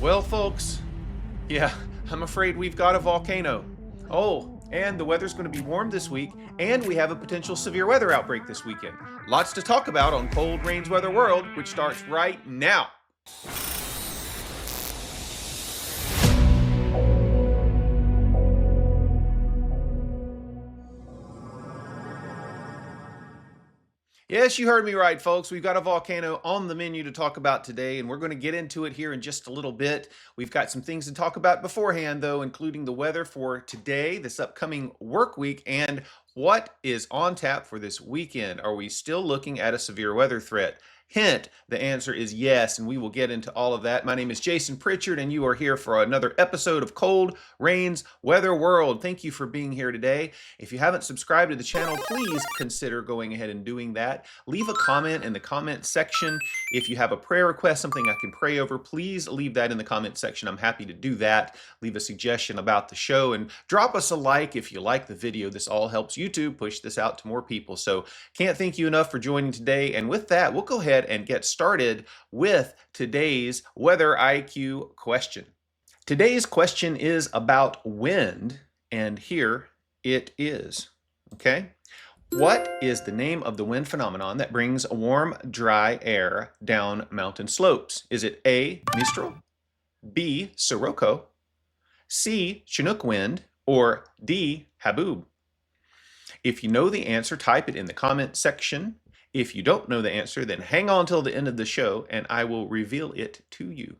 Well, folks, yeah, I'm afraid we've got a volcano. Oh, and the weather's going to be warm this week, and we have a potential severe weather outbreak this weekend. Lots to talk about on Cold Rain's Weather World, which starts right now. Yes, you heard me right, folks. We've got a volcano on the menu to talk about today, and we're going to get into it here in just a little bit. We've got some things to talk about beforehand, though, including the weather for today, this upcoming work week, and what is on tap for this weekend. Are we still looking at a severe weather threat? Hint, the answer is yes, and we will get into all of that. My name is Jason Pritchard, and you are here for another episode of Cold Rain's Weather World. Thank you for being here today. If you haven't subscribed to the channel, please consider going ahead and doing that. Leave a comment in the comment section. If you have a prayer request, something I can pray over, please leave that in the comment section. I'm happy to do that. Leave a suggestion about the show and drop us a like if you like the video. This all helps YouTube push this out to more people. So can't thank you enough for joining today. And with that, we'll go ahead and get started with today's Weather IQ question. Today's question is about wind, and here it is. Okay? What is the name of the wind phenomenon that brings warm, dry air down mountain slopes? Is it A, Mistral, B, Sirocco, C, Chinook wind, or D, Haboob? If you know the answer, type it in the comment section. If you don't know the answer, then hang on till the end of the show and I will reveal it to you.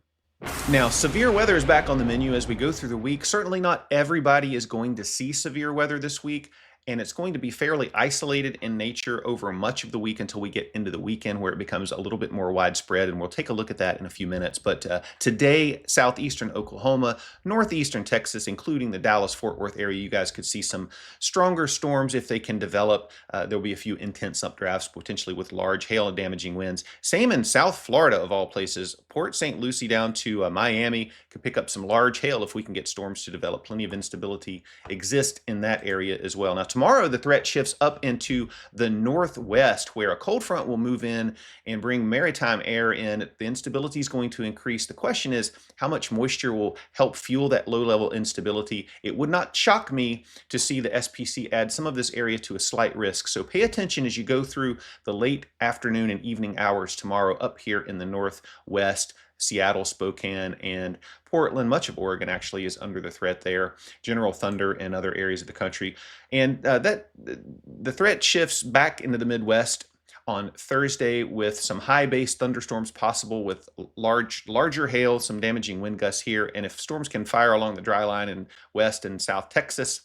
Now, severe weather is back on the menu as we go through the week. Certainly not everybody is going to see severe weather this week, and it's going to be fairly isolated in nature over much of the week until we get into the weekend where it becomes a little bit more widespread, and we'll take a look at that in a few minutes. But today, southeastern Oklahoma, northeastern Texas, including the Dallas-Fort Worth area, you guys could see some stronger storms if they can develop. There'll be a few intense updrafts, potentially with large hail and damaging winds. Same in South Florida, of all places. Port St. Lucie down to Miami could pick up some large hail if we can get storms to develop. Plenty of instability exists in that area as well. Now, tomorrow, the threat shifts up into the northwest, where a cold front will move in and bring maritime air in. The instability is going to increase. The question is, how much moisture will help fuel that low-level instability? It would not shock me to see the SPC add some of this area to a slight risk. So pay attention as you go through the late afternoon and evening hours tomorrow up here in the northwest. Seattle, Spokane, and Portland. Much of Oregon actually is under the threat there. General thunder in other areas of the country. And the threat shifts back into the Midwest on Thursday with some high base thunderstorms possible with larger hail, some damaging wind gusts here. And if storms can fire along the dry line in West and South Texas,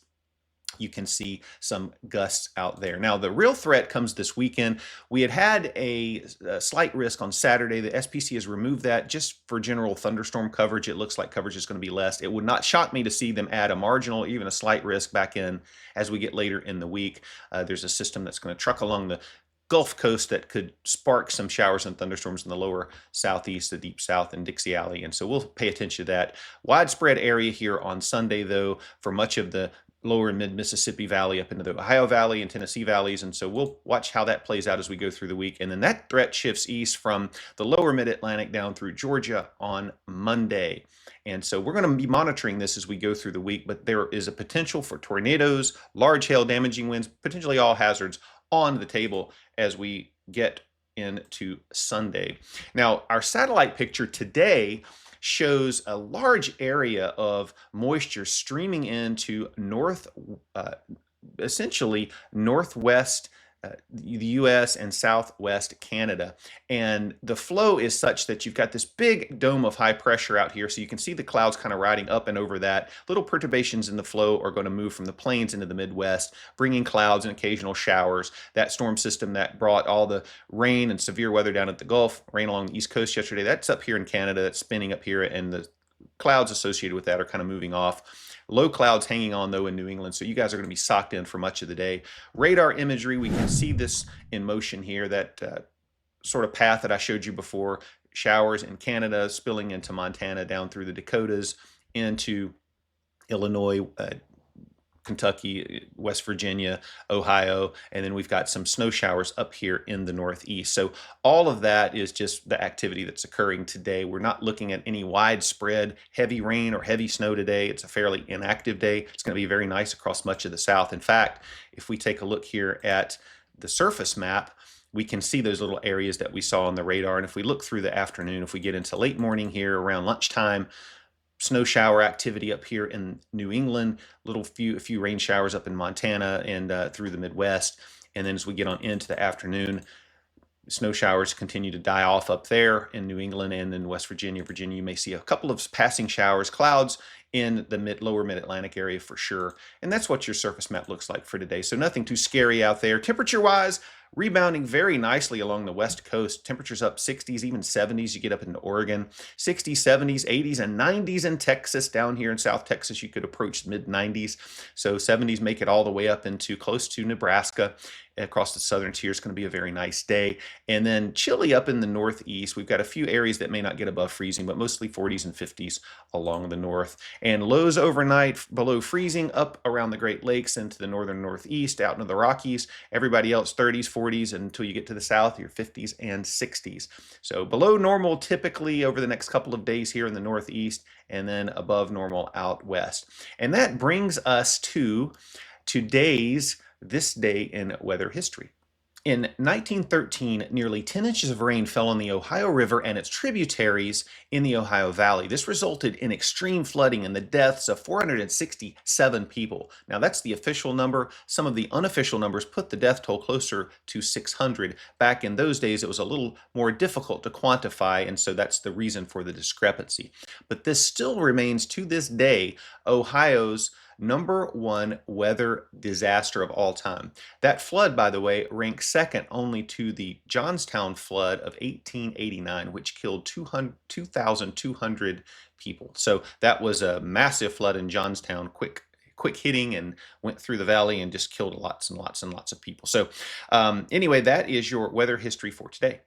you can see some gusts out there. Now, the real threat comes this weekend. We had a slight risk on Saturday. The SPC has removed that just for general thunderstorm coverage. It looks like coverage is going to be less. It would not shock me to see them add a marginal, even a slight risk back in as we get later in the week. There's a system that's going to truck along the Gulf Coast that could spark some showers and thunderstorms in the lower southeast, the deep south, and Dixie Alley. And so we'll pay attention to that. Widespread area here on Sunday, though, for much of the lower and mid-Mississippi Valley up into the Ohio Valley and Tennessee valleys. And so we'll watch how that plays out as we go through the week. And then that threat shifts east from the lower mid-Atlantic down through Georgia on Monday. And so we're going to be monitoring this as we go through the week, but there is a potential for tornadoes, large hail, damaging winds, potentially all hazards on the table as we get into Sunday. Now, our satellite picture today shows a large area of moisture streaming into essentially northwest the US and southwest Canada. And the flow is such that you've got this big dome of high pressure out here. So you can see the clouds kind of riding up and over that. Little perturbations in the flow are going to move from the plains into the Midwest, bringing clouds and occasional showers. That storm system that brought all the rain and severe weather down at the Gulf, rain along the East Coast yesterday, that's up here in Canada, that's spinning up here, and the clouds associated with that are kind of moving off. Low clouds hanging on, though, in New England, so you guys are going to be socked in for much of the day. Radar imagery, we can see this in motion here, that sort of path that I showed you before. Showers in Canada spilling into Montana, down through the Dakotas, into Illinois, Kentucky, West Virginia, Ohio, and then we've got some snow showers up here in the Northeast. So all of that is just the activity that's occurring today. We're not looking at any widespread heavy rain or heavy snow today. It's a fairly inactive day. It's going to be very nice across much of the South. In fact, if we take a look here at the surface map, we can see those little areas that we saw on the radar. And if we look through the afternoon, if we get into late morning here around lunchtime, snow shower activity up here in New England, a few rain showers up in Montana and through the Midwest. And then as we get on into the afternoon, snow showers continue to die off up there in New England and in West Virginia. You may see a couple of passing showers, clouds in the lower mid-Atlantic area for sure. And that's what your surface map looks like for today. So nothing too scary out there. Temperature-wise, rebounding very nicely along the West Coast. Temperatures up 60s, even 70s. You get up into Oregon, 60s, 70s, 80s, and 90s in Texas. Down here in South Texas, you could approach mid 90s. So 70s make it all the way up into close to Nebraska. Across the southern tier, it's going to be a very nice day. And then chilly up in the Northeast. We've got a few areas that may not get above freezing, but mostly 40s and 50s along the north. And lows overnight below freezing up around the Great Lakes into the northern Northeast, out into the Rockies. Everybody else 30s, 40s, until you get to the south, your 50s and 60s. So below normal typically over the next couple of days here in the Northeast, and then above normal out west. And that brings us to this day in weather history. In 1913, nearly 10 inches of rain fell on the Ohio River and its tributaries in the Ohio Valley. This resulted in extreme flooding and the deaths of 467 people. Now, that's the official number. Some of the unofficial numbers put the death toll closer to 600. Back in those days, it was a little more difficult to quantify, and so that's the reason for the discrepancy. But this still remains, to this day, Ohio's #1 weather disaster of all time. That flood, by the way, ranks second only to the Johnstown flood of 1889, which killed 2,200 people. So that was a massive flood in Johnstown, quick hitting, and went through the valley and just killed lots and lots and lots of people. So anyway, that is your weather history for today.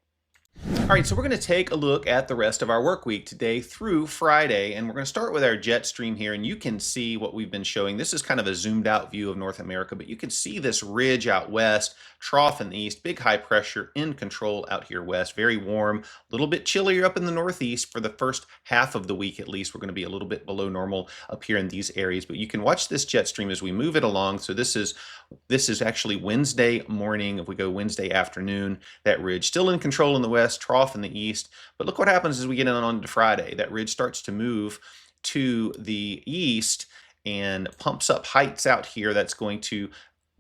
All right, so we're going to take a look at the rest of our work week today through Friday, and we're going to start with our jet stream here, and you can see what we've been showing. This is kind of a zoomed out view of North America, but you can see this ridge out west, trough in the east, big high pressure in control out here west, very warm, a little bit chillier up in the Northeast for the first half of the week at least. We're going to be a little bit below normal up here in these areas, but you can watch this jet stream as we move it along. So this is actually Wednesday morning. If we go Wednesday afternoon, that ridge still in control in the west, trough in the east. But look what happens as we get on to Friday. That ridge starts to move to the east and pumps up heights out here. That's going to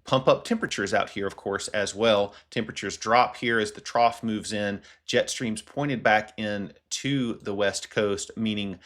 pump up temperatures out here, of course, as well. Temperatures drop here as the trough moves in. Jet streams pointed back in to the west coast, meaning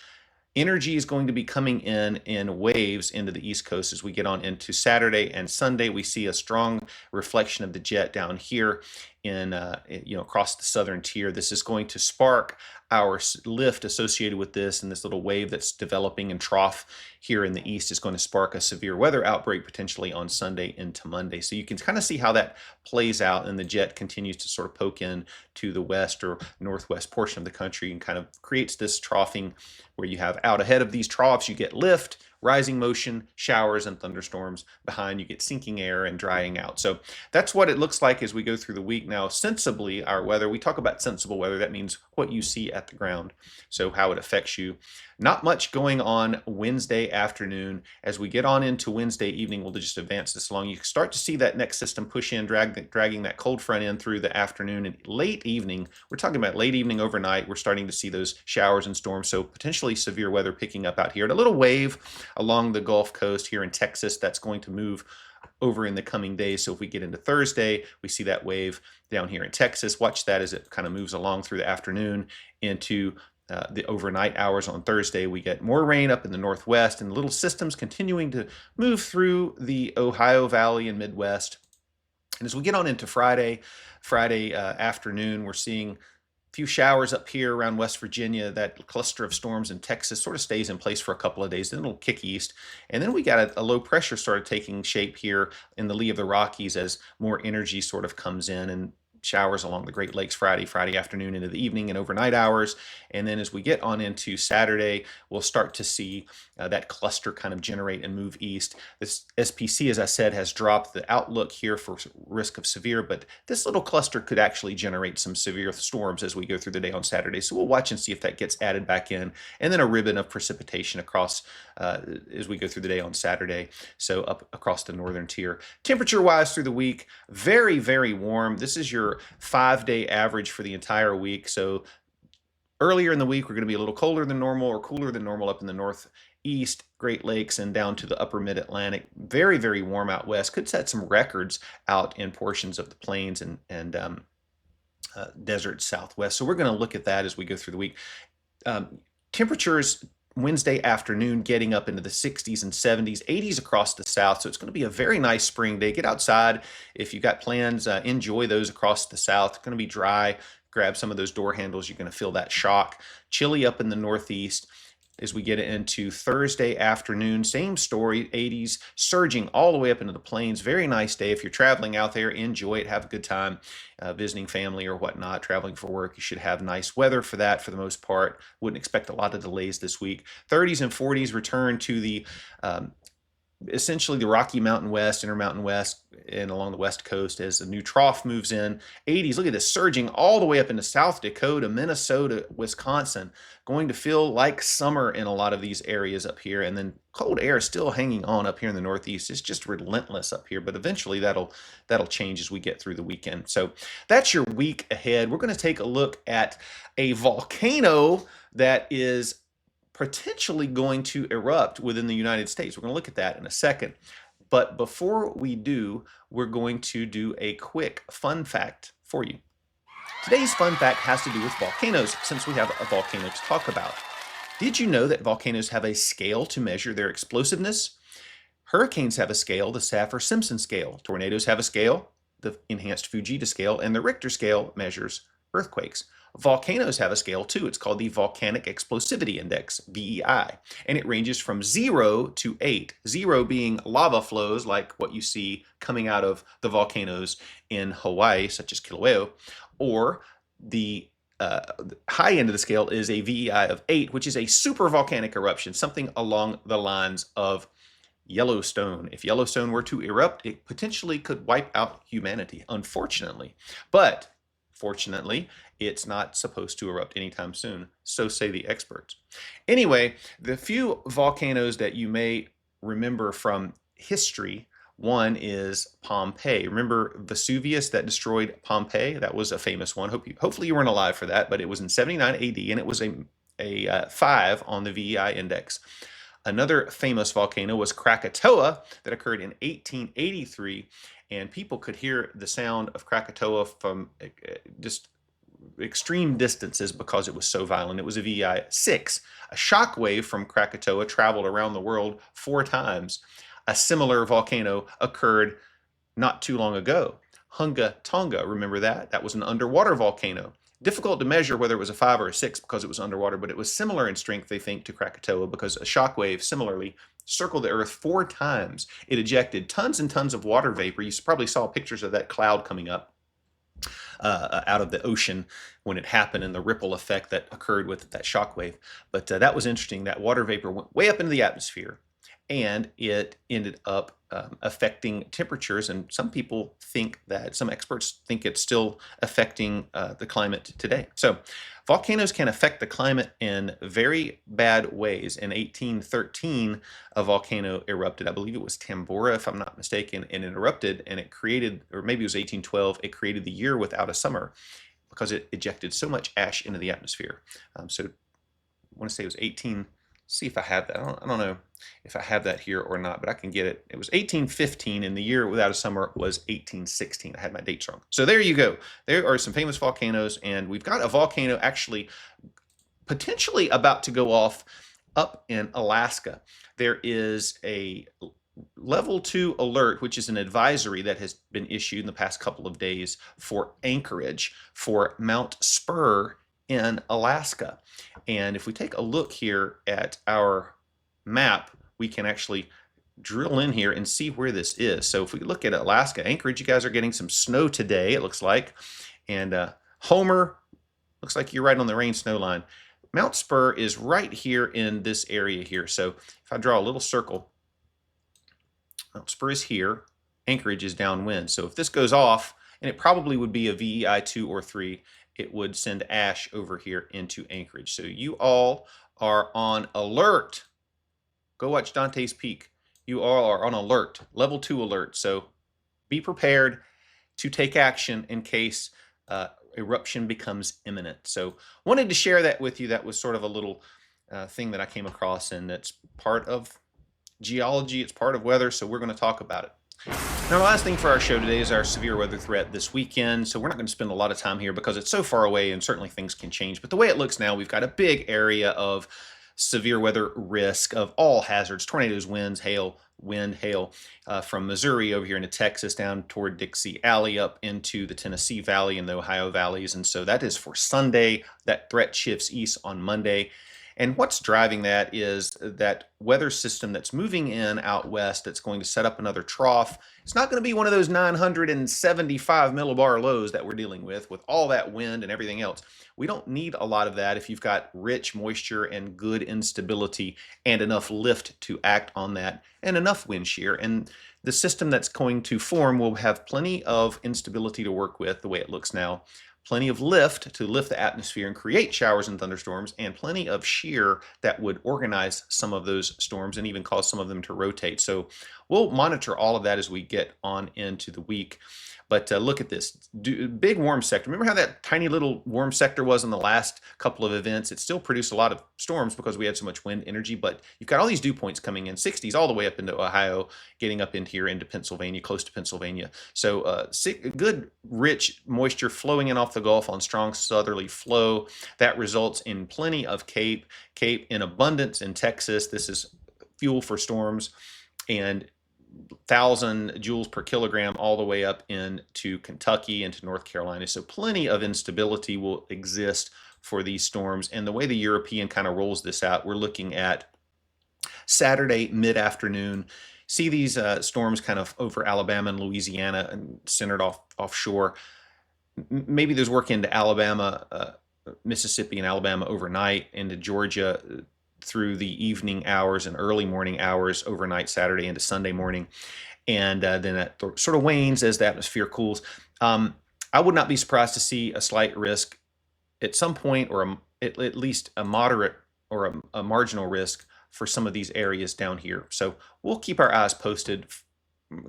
energy is going to be coming in waves into the East Coast as we get on into Saturday and Sunday. We see a strong reflection of the jet down here in across the southern tier. This is going to spark our lift associated with this, and this little wave that's developing and trough here in the east is going to spark a severe weather outbreak potentially on Sunday into Monday. So you can kind of see how that plays out, and the jet continues to sort of poke in to the west or northwest portion of the country and kind of creates this troughing where you have out ahead of these troughs, you get lift, rising motion, showers, and thunderstorms. Behind, you get sinking air and drying out. So that's what it looks like as we go through the week. Now, sensibly, our weather, we talk about sensible weather. That means what you see at the ground, so how it affects you. Not much going on Wednesday afternoon. As we get on into Wednesday evening, we'll just advance this along. You start to see that next system push in, dragging that cold front in through the afternoon and late evening. We're talking about late evening overnight. We're starting to see those showers and storms, so potentially severe weather picking up out here. And a little wave along the Gulf Coast here in Texas that's going to move over in the coming days. So if we get into Thursday, we see that wave down here in Texas. Watch that as it kind of moves along through the afternoon into the overnight hours on Thursday. We get more rain up in the northwest and little systems continuing to move through the Ohio Valley and Midwest. And as we get on into Friday afternoon, we're seeing few showers up here around West Virginia. That cluster of storms in Texas sort of stays in place for a couple of days, then it'll kick east. And then we got a low pressure started taking shape here in the lee of the Rockies as more energy sort of comes in. And showers along the Great Lakes Friday afternoon into the evening and overnight hours. And then as we get on into Saturday, we'll start to see that cluster kind of generate and move east. This SPC, as I said, has dropped the outlook here for risk of severe, but this little cluster could actually generate some severe storms as we go through the day on Saturday. So we'll watch and see if that gets added back in. And then a ribbon of precipitation across as we go through the day on Saturday. So up across the northern tier. Temperature-wise through the week, very, very warm. This is your 5-day average for the entire week. So earlier in the week, we're going to be a little colder than normal or cooler than normal up in the northeast, Great Lakes, and down to the upper mid-Atlantic. Very, very warm out west. Could set some records out in portions of the plains and desert southwest. So we're going to look at that as we go through the week. Temperatures Wednesday afternoon getting up into the 60s and 70s, 80s across the south. So it's going to be a very nice spring day. Get outside. If you've got plans, enjoy those across the south. It's going to be dry. Grab some of those door handles. You're going to feel that shock. Chilly up in the northeast. As we get into Thursday afternoon, same story, 80s, surging all the way up into the plains. Very nice day. If you're traveling out there, enjoy it. Have a good time visiting family or whatnot, traveling for work. You should have nice weather for that for the most part. Wouldn't expect a lot of delays this week. 30s and 40s return to the essentially the Rocky Mountain West, Intermountain West, and along the West Coast as the new trough moves in. 80s, look at this, surging all the way up into South Dakota, Minnesota, Wisconsin. Going to feel like summer in a lot of these areas up here. And then cold air still hanging on up here in the Northeast. It's just relentless up here, but eventually that'll change as we get through the weekend. So that's your week ahead. We're going to take a look at a volcano that is potentially going to erupt within the United States. We're going to look at that in a second. But before we do, we're going to do a quick fun fact for you. Today's fun fact has to do with volcanoes, since we have a volcano to talk about. Did you know that volcanoes have a scale to measure their explosiveness? Hurricanes have a scale, the Saffir-Simpson scale. Tornadoes have a scale, the enhanced Fujita scale, and the Richter scale measures earthquakes. Volcanoes have a scale too. It's called the Volcanic Explosivity Index, VEI, and it ranges from 0 to 8. 0 being lava flows like what you see coming out of the volcanoes in Hawaii, such as Kilauea, or the high end of the scale is a VEI of 8, which is a super volcanic eruption, something along the lines of Yellowstone. If Yellowstone were to erupt, it potentially could wipe out humanity, unfortunately. But fortunately, it's not supposed to erupt anytime soon, so say the experts. Anyway, the few volcanoes that you may remember from history, one is Pompeii. Remember Vesuvius that destroyed Pompeii? That was a famous one. Hopefully you weren't alive for that, but it was in 79 AD, and it was a 5 on the VEI index. Another famous volcano was Krakatoa that occurred in 1883, and people could hear the sound of Krakatoa from just extreme distances because it was so violent. It was a VEI 6. A shock wave from Krakatoa traveled around the world 4 times. A similar volcano occurred not too long ago. Hunga Tonga, remember that? That was an underwater volcano. Difficult to measure whether it was a 5 or a 6 because it was underwater, but it was similar in strength, they think, to Krakatoa because a shock wave similarly circled the Earth 4 times. It ejected tons and tons of water vapor. You probably saw pictures of that cloud coming up out of the ocean when it happened and the ripple effect that occurred with that shock wave. But that was interesting. That water vapor went way up into the atmosphere, and it ended up affecting temperatures. And some experts think it's still affecting the climate today. So volcanoes can affect the climate in very bad ways. In 1813, a volcano erupted. I believe it was Tambora, if I'm not mistaken, and it erupted, and it created, or maybe it was 1812, it created the year without a summer because it ejected so much ash into the atmosphere. So I want to say it was 18. See if I have that. I don't know if I have that here or not, but I can get it. It was 1815, and the year without a summer was 1816. I had my dates wrong. So there you go. There are some famous volcanoes, and we've got a volcano actually potentially about to go off up in Alaska. There is a level 2 alert, which is an advisory that has been issued in the past couple of days for Anchorage for Mount Spur in Alaska. And if we take a look here at our map, we can actually drill in here and see where this is. So if we look at Alaska, Anchorage, you guys are getting some snow today, it looks like. And Homer, looks like you're right on the rain snow line. Mount Spur is right here in this area here. So if I draw a little circle, Mount Spur is here. Anchorage is downwind. So if this goes off, and it probably would be a VEI 2 or 3, it would send ash over here into Anchorage. So you all are on alert. Go watch Dante's Peak. You all are on alert, level 2 alert. So be prepared to take action in case eruption becomes imminent. So wanted to share that with you. That was sort of a little thing that I came across, and it's part of geology, it's part of weather, so we're going to talk about it. Now, the last thing for our show today is our severe weather threat this weekend. So we're not going to spend a lot of time here because it's so far away and certainly things can change. But the way it looks now, we've got a big area of severe weather risk of all hazards: tornadoes, winds, hail, from Missouri over here into Texas, down toward Dixie Alley, up into the Tennessee Valley and the Ohio valleys. And so that is for Sunday. That threat shifts east on Monday. And what's driving that is that weather system that's moving in out west that's going to set up another trough. It's not going to be one of those 975 millibar lows that we're dealing with all that wind and everything else. We don't need a lot of that if you've got rich moisture and good instability and enough lift to act on that and enough wind shear. And the system that's going to form will have plenty of instability to work with the way it looks now. Plenty of lift to lift the atmosphere and create showers and thunderstorms, and plenty of shear that would organize some of those storms and even cause some of them to rotate. So we'll monitor all of that as we get on into the week. But look at this big warm sector. Remember how that tiny little warm sector was in the last couple of events? It still produced a lot of storms because we had so much wind energy, but you've got all these dew points coming in, 60s all the way up into Ohio, getting up in here into Pennsylvania, close to Pennsylvania. So good, rich moisture flowing in off the Gulf on strong southerly flow. That results in plenty of Cape in abundance in Texas. This is fuel for storms, and 1,000 joules per kilogram all the way up into Kentucky, into North Carolina. So plenty of instability will exist for these storms. And the way the European kind of rolls this out, we're looking at Saturday mid-afternoon. See these storms kind of over Alabama and Louisiana and centered offshore. Maybe there's work into Alabama, Mississippi and Alabama overnight, into Georgia through the evening hours and early morning hours overnight Saturday into Sunday morning. And then that sort of wanes as the atmosphere cools. I would not be surprised to see a slight risk at some point, or at least a moderate or a marginal risk for some of these areas down here. So we'll keep our eyes posted,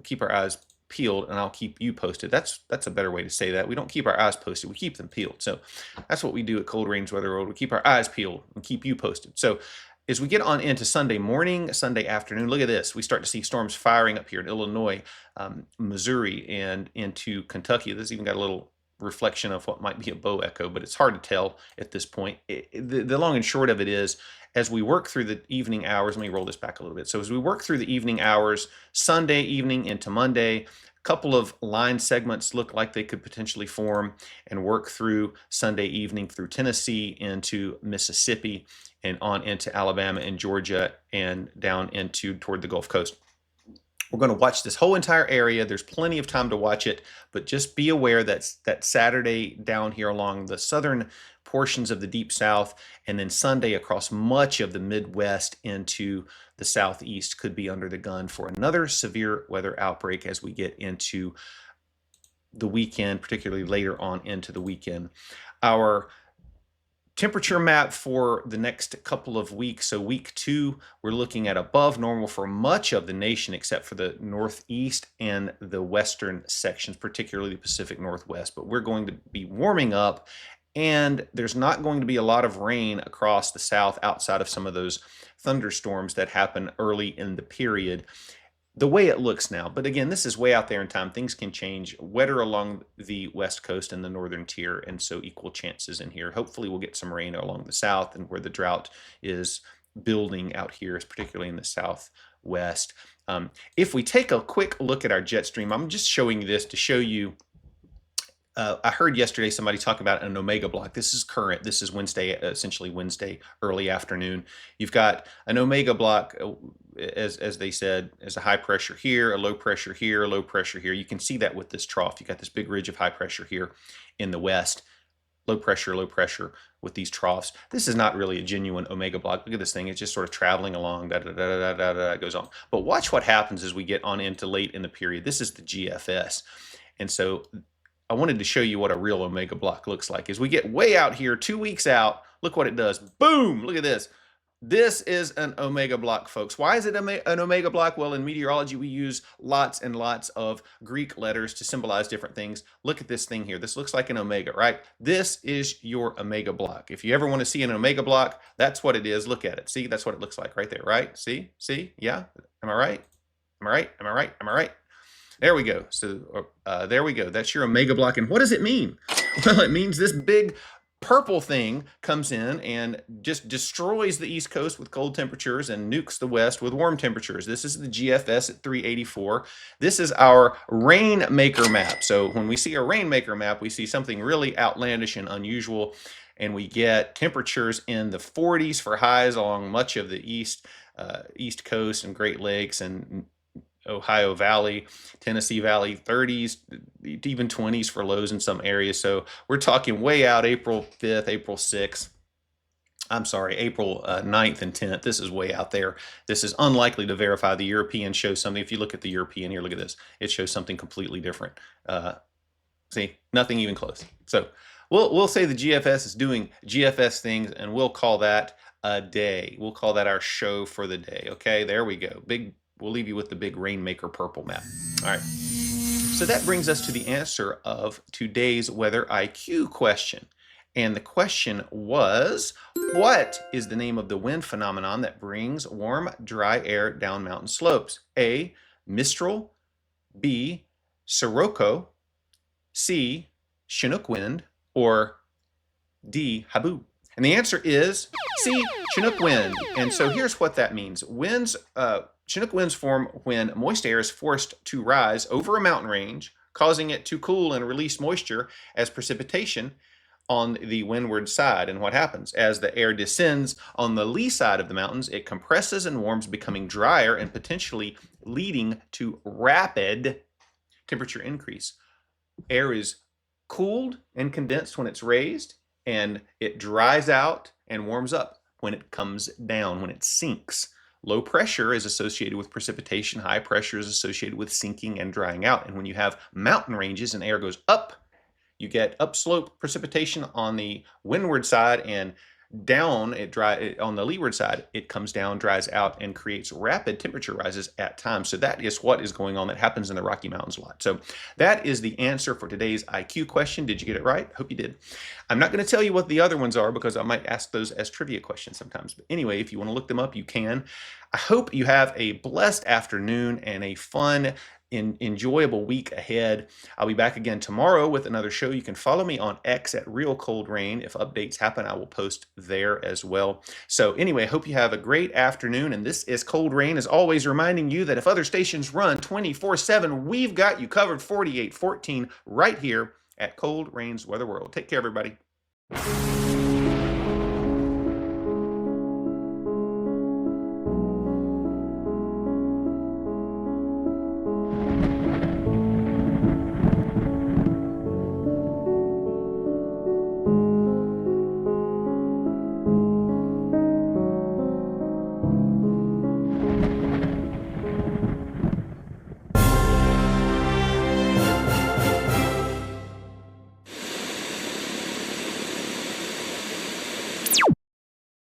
keep our eyes peeled, and I'll keep you posted. That's a better way to say that. We don't keep our eyes posted, we keep them peeled. So that's what we do at Cold Range Weather World. We keep our eyes peeled and keep you posted. So as we get on into Sunday morning, Sunday afternoon, look at this. We start to see storms firing up here in Illinois, Missouri, and into Kentucky. This even got a little reflection of what might be a bow echo, but it's hard to tell at this point. The long and short of it is, as we work through the evening hours, let me roll this back a little bit. So as we work through the evening hours, Sunday evening into Monday, a couple of line segments look like they could potentially form and work through Sunday evening through Tennessee into Mississippi and on into Alabama and Georgia and down into toward the Gulf Coast. We're going to watch this whole entire area. There's plenty of time to watch it, but just be aware that Saturday down here along the southern portions of the Deep South, and then Sunday across much of the Midwest into the Southeast could be under the gun for another severe weather outbreak as we get into the weekend, particularly later on into the weekend. Our temperature map for the next couple of weeks. So week 2, we're looking at above normal for much of the nation except for the Northeast and the western sections, particularly the Pacific Northwest. But we're going to be warming up, and there's not going to be a lot of rain across the South outside of some of those thunderstorms that happen early in the period, the way it looks now. But again, this is way out there in time. Things can change. Wetter along the West Coast and the northern tier, and so equal chances in here. Hopefully we'll get some rain along the South, and where the drought is building out here is particularly in the Southwest. If we take a quick look at our jet stream, I'm just showing you this to show you. I heard yesterday somebody talk about an omega block. This is current. This is Wednesday, essentially Wednesday early afternoon. You've got an omega block as they said, as a high pressure here, a low pressure here, a low pressure here. You can see that with this trough. You got this big ridge of high pressure here in the west. Low pressure with these troughs. This is not really a genuine omega block. Look at this thing. It's just sort of traveling along, it goes on. But watch what happens as we get on into late in the period. This is the GFS. And so I wanted to show you what a real omega block looks like. As we get way out here, 2 weeks out, look what it does. Boom! Look at this. This is an omega block, folks. Why is it an omega block? Well, in meteorology, we use lots and lots of Greek letters to symbolize different things. Look at this thing here. This looks like an omega, right? This is your omega block. If you ever want to see an omega block, that's what it is. Look at it. See, that's what it looks like right there, right? See? Yeah? Am I right? Am I right? Am I right? Am I right? There we go. So there we go. That's your omega block. And what does it mean? Well, it means this big purple thing comes in and just destroys the East Coast with cold temperatures and nukes the West with warm temperatures. This is the GFS at 384. This is our Rainmaker map. So when we see a Rainmaker map, we see something really outlandish and unusual, and we get temperatures in the 40s for highs along much of the East Coast and Great Lakes and Ohio Valley, Tennessee Valley, 30s, even 20s for lows in some areas. So we're talking way out April 5th, April 6th. I'm sorry, April 9th and 10th. This is way out there. This is unlikely to verify. The European shows something. If you look at the European here, look at this. It shows something completely different. See, nothing even close. So we'll say the GFS is doing GFS things, and we'll call that a day. We'll call that our show for the day. Okay, there we go. We'll leave you with the big Rainmaker purple map. All right. So that brings us to the answer of today's Weather IQ question. And the question was, what is the name of the wind phenomenon that brings warm, dry air down mountain slopes? A, Mistral, B, Sirocco, C, Chinook wind, or D, Habu? And the answer is C, Chinook wind. And so here's what that means. Chinook winds form when moist air is forced to rise over a mountain range, causing it to cool and release moisture as precipitation on the windward side. And what happens? As the air descends on the lee side of the mountains, it compresses and warms, becoming drier and potentially leading to rapid temperature increase. Air is cooled and condensed when it's raised, and it dries out and warms up when it comes down, when it sinks. Low pressure is associated with precipitation. High pressure is associated with sinking and drying out. And when you have mountain ranges and air goes up, you get upslope precipitation on the windward side, and down on the leeward side, it comes down, dries out, and creates rapid temperature rises at times. So that is what is going on. That happens in the Rocky Mountains a lot. So that is the answer for today's IQ question. Did you get it right? Hope you did. I'm not going to tell you what the other ones are because I might ask those as trivia questions sometimes. But anyway, if you want to look them up, you can. I hope you have a blessed afternoon and a fun, enjoyable week ahead. I'll be back again tomorrow with another show. You can follow me on X at Real Cold Rain. If updates happen, I will post there as well. So anyway, hope you have a great afternoon. And this is Cold Rain, as always, reminding you that if other stations run 24/7, we've got you covered 48/14 right here at Cold Rain's Weather World. Take care, everybody.